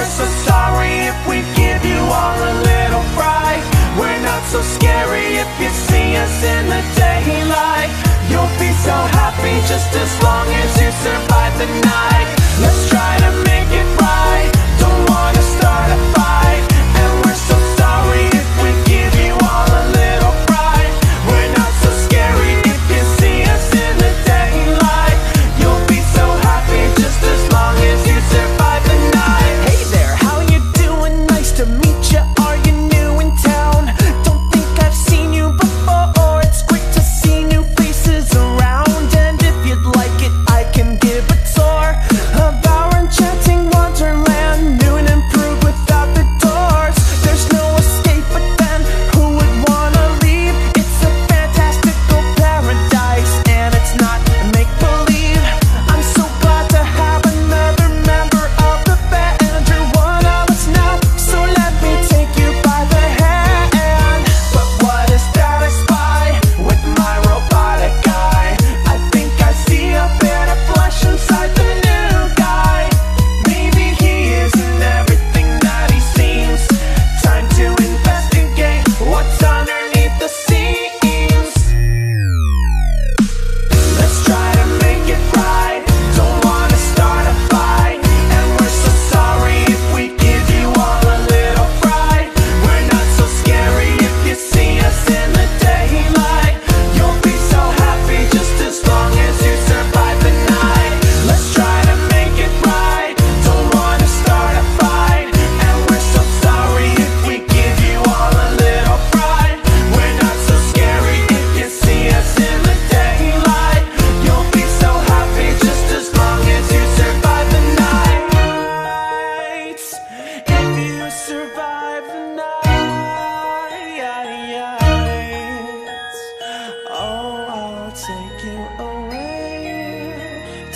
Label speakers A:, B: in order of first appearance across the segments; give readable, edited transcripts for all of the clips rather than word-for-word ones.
A: we're so sorry if we give you all a little fright. We're not so scary if you see us in the daylight. You'll be so happy just as long as you survive the night. Let's try to make it right, don't wanna start a fight. And we're so sorry if we give you all a little fright. We're not so scary if you see us in the daylight. You'll be so happy just as long as you survive the night.
B: Hey there, how you doing? Nice to meet you. Are you new in town? Don't think I've seen you before. It's great to see new faces around. And if you'd like it, I can give a tour of our enchanting wonderland. New and improved without the doors. There's no escape, but then who would wanna leave? It's a fantastical paradise, and it's not make-believe. I'm so glad to have another member of the band. You're one of us now, so let me take you by the hand. But what is that I spy with my robotic eye? I think I see a bit of flesh inside the new guy. Maybe he isn't everything that he seems. Time to investigate what's underneath the scenes. Let's try to make it right, don't wanna start a fight. And we're so sorry if we give you all a little fright. We're not so scary if you see us in the daylight. You'll be so happy just as long as you survive the night. Let's try to make it right, don't wanna start a fight. And we're so sorry if we give you all a little fright. We're not so scary if you see us in the daylight. You'll be so happy just as long as you survive the night. If you survive the night, oh, I'll take you away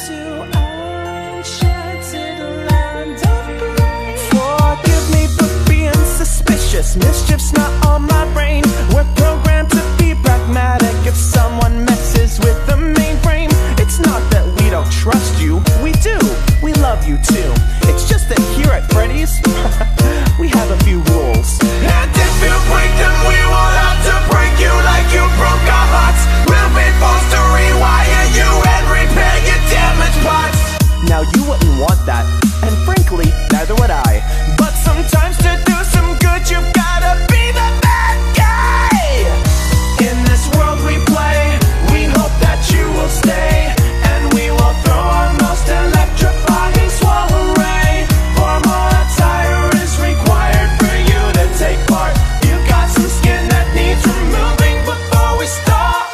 B: to our enchanted land of grace. Forgive me for being suspicious, mischief's not on my brain. We're programmed to be pragmatic. If someone messes with the mainframe, it's not that we don't trust you, we do, we love you too. It's just that here at Freddy's, we have a few rules.
A: And if you break them, we will have to break you like you broke our hearts. We'll be forced to rewire you and repair your damaged parts.
B: Now you wouldn't want that, and frankly, neither would I. But sometimes to do some good, you've gotta be the bad guy. In this world we play, we hope that you will stay. And we will throw our most electrifying swallow ray. For more attire is required for you to take part. You got some skin that needs removing before we start.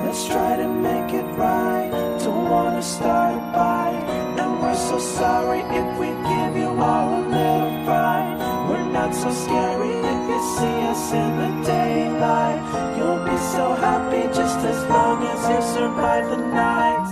B: Let's try to make it right, don't wanna start a fight. And we're so sorry if we give you all a little fright. We're not so scary if you see us in the daylight. You'll be so happy just as long as you survive the night.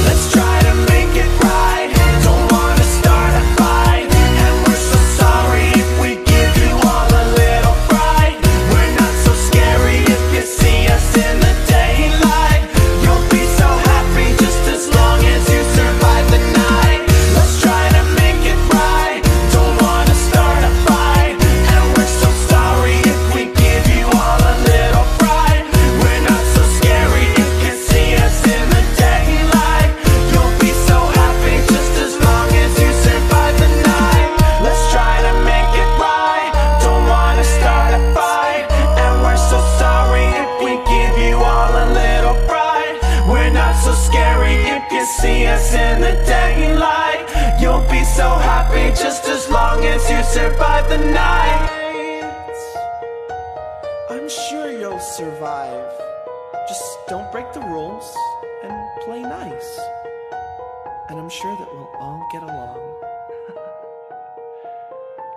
B: Let's try to make it right, don't wanna start a fight. And we're so sorry if we give you all a little fright. We're not so scary if you see us in the daylight. You'll be so happy just as long as you survive the night. Let's try to make it right, don't wanna start a fight. And we're so sorry if we give you all a little fright. We're not so scary if you see us in the daylight. You'll be so happy just as long as you survive the night. Let's try to make it right, don't wanna start a fight. And we're so sorry if we give you all a little fright. We're not so scary if you see us in the daylight. You'll be so happy just as long as you survive the night. I'm sure you'll survive. Just don't break the rules and play nice. And I'm sure that we'll all get along.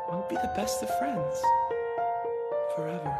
B: We'll be the best of friends forever.